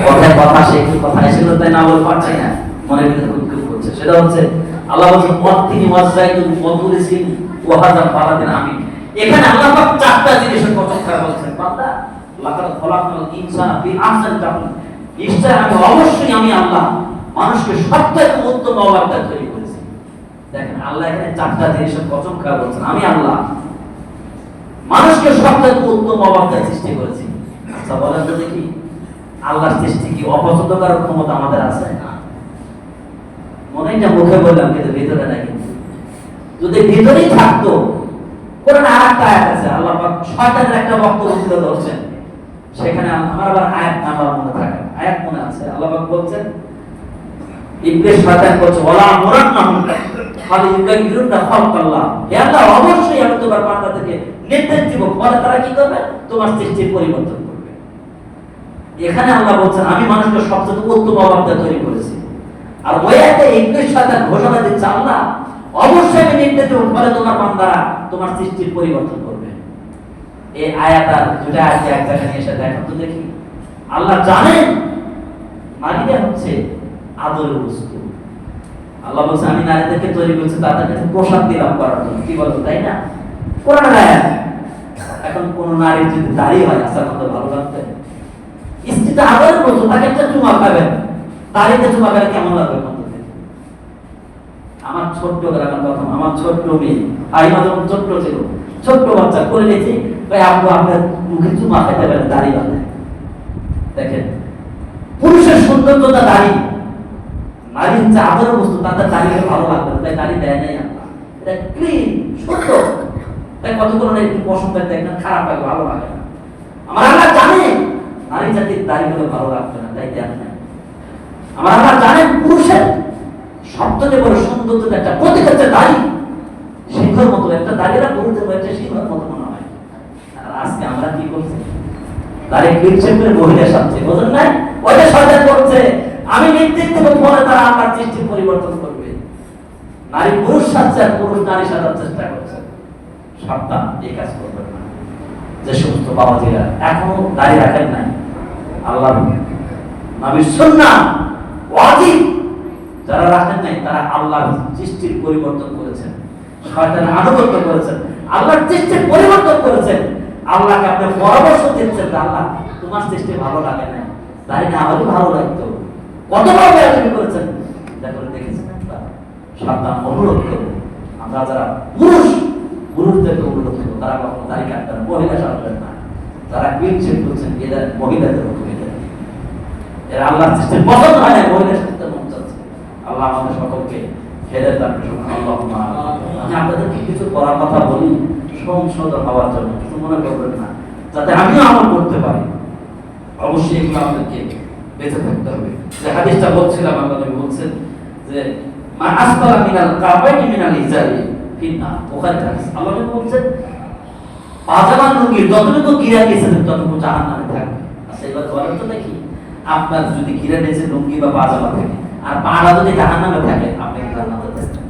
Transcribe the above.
কথায় কথা সে কি কথা সেগুলো তাই না বলতে পারছি না, মনের ভিতরে উদ্যোগ করছে। সেটা হচ্ছে আল্লাহ বলছেন ওয়াত্তিনি ওয়াজ্জাইতুন ওয়াতুরিসিন ওয়াহাদা ফালাদিন আমিন। এখানে আল্লাহ পাক চারটা জিনিসের কথা বলছেন, বান্দা লাকাদ খলাকনাল ইনসানা ফি আহসানি তাকওয়িম, নিশ্চয় আমি আল্লাহ মানুষকে সবথেকে উত্তম অবস্থায় তৈরি করেছি। দেখেন আল্লাহ এখানে চারটা জিনিসের কসম খাওয়া বলছেন, আমি আল্লাহ মানুষকে সবথেকে উত্তম অবস্থায় সৃষ্টি করেছি। আচ্ছা বলেন তো দেখি, আল্লাহর সৃষ্টি কি অপছন্দ করার ক্ষমতা আমাদের আছে? মনে হয় মুখে বললাম কিন্তু ভিতরে নাই। যদি ভিতরেই থাকতো, কোরআনে আরেকটা আয়াত আছে, আল্লাহ পাক শয়তানের একটা বক্তব্য তুলে ধরছেন, সেখানে আমার আবার আয়াত নাম্বার মনে থাকে, আয়াত মনে আছে। আল্লাহ পাক বলছেন ইবলিস শয়তান বলছে ওয়ালা মুরান্নাহুম খালি ইউগাইরুনা খালকাল্লাহ, হে আল্লাহ অবশ্যই আমি তোমার বান্দাদেরকে নির্দেশ দিব, পরে তারা কি করবে? তোমার সৃষ্টির পরিবর্তন করবে। এখানে আল্লাহ বলছেন আমি মানুষকে সবচেয়ে উত্তম অবস্থায় তৈরি করেছি। আর ওই আয়াতে ইবলিস শয়তান ঘোষণা দিচ্ছে আল্লাহ অবশ্যই আমি নির্দেশ দেব, পরে তোমার বান্দারা তোমার সৃষ্টির পরিবর্তন করবে। এই আয়াত আর দুটো আয়াত এক জায়গায় নিয়ে এসে দেখো তো দেখি, আল্লাহ জানেন নারীরা হচ্ছে আদরের বস্তু। আল্লাহ বলছে আমি নারীদেরকে তৈরি করেছি তাদের কাছে প্রশান্তি লাভ করার জন্য, কি বলতো তাই না? কোরআনের আয়াত। এখন কোন নারীর যদি দাড়ি হয় আসার মতো ভালো লাগবে? স্ত্রীটা আদরের বস্তু, তাকে একটা চুমা খাবেন, দাড়িতে চুমা খেলে কেমন লাগবে? আমার ছোট্ট গ্রামের কথা, আমার ছোট্ট মেয়ে আইমা যখন ছোট্ট ছিল, ছোট্ট বাচ্চা করে নিয়েছি, ভাই আব্বু আপনার মুখে চুমা খেতে পারে দাড়ি বাঁধে। দেখেন পুরুষের সৌন্দর্যতা দাড়ি, নারীর হচ্ছে আদরের বস্তু, তাদের দাড়ি ভালো লাগবে, তাই দাড়ি দেয় নাই আল্লাহ। এটা ক্লিন সত্য, তাই কতগুলো একটু পছন্দ দেখেন, খারাপ লাগে, ভালো লাগে না। আমার আল্লাহ জানে নারী জাতির দাড়িগুলো ভালো লাগবে না, তাই দেন না। আমার আল্লাহ জানেন পুরুষের সবচেয়ে বড় সৌন্দর্য একটা প্রতীক হচ্ছে দাড়ি, সিংহের মতো একটা দাড়িরা পুরুষের হয়েছে সিংহের মতো মনে হয়। আর আজকে আমরা কি করছি? দাড়ি ক্লিপসে করে মহিলা সাজছে, বোঝেন নাই? ওইটা সরকার করছে আমি নির্দেশ দেবো, পরে তারা আমার সৃষ্টির পরিবর্তন করবে। নারী পুরুষ সাজছে আর পুরুষ নারী সাজার চেষ্টা করছে। সাবধান, এই কাজ করবেন না। যে সমস্ত বাবাজিরা এখনো দাড়ি রাখেন নাই, আল্লাহ নবীর সুন্নাহ ওয়াজিব যারা রাখেন নাই, তারা আল্লাহর সৃষ্টির পরিবর্তন করেছেন, শয়তানের আনুগত্য করেছেন, আল্লাহর সৃষ্টির পরিবর্তন করেছেন। আল্লাহকে আপনি পরামর্শ দিচ্ছেন যে আল্লাহ তোমার সৃষ্টি ভালো লাগে না, তাই না আমারও ভালো লাগতো, কত বড় বেয়াদবি করেছেন। দেখেছেন সাবধান, অনুরোধ করবো আমরা যারা পুরুষদেরকে অনুরোধ করবো, তারা কখনো দাড়ি কাটবেন, মহিলা সাজবেন না। যারা ক্লিন শেভ করছেন এদের মহিলাদের মতো এরা আল্লাহর সৃষ্টির পছন্দ হয় না, মহিলা সাজতে মন চাচ্ছে। আল্লাহ আমাদের সকলকে হেদায়েত দান করুন। আল্লাহুম্মা আমি আপনাদেরকে কিছু পড়ার কথা বলি সংশোধন হওয়ার জন্য, কিছু মনে করবেন না, যাতে আমিও আমল করতে পারি। অবশ্যই এগুলো আমাদেরকে বেঁচে থাকতে হবে। যে হাদিসটা বলছিলাম, আপনাদের বলছেন যে মা আসফালা মিনাল কাবাইনি মিনাল ইজারি ফিন্নার, বুখারী হাদিস। আল্লাহ বলছেন পাজামা লুঙ্গি যতটুকু গিরা গেছে ততটুকু জাহান্নামে থাকবে। আচ্ছা এবার বলেন তো দেখি, আপনার যদি গিরা নিচে লুঙ্গি বা পাজামা থাকে আর পাড়া যদি জাহান্নামে থাকে, আপনি জান্নাতে যাবেন?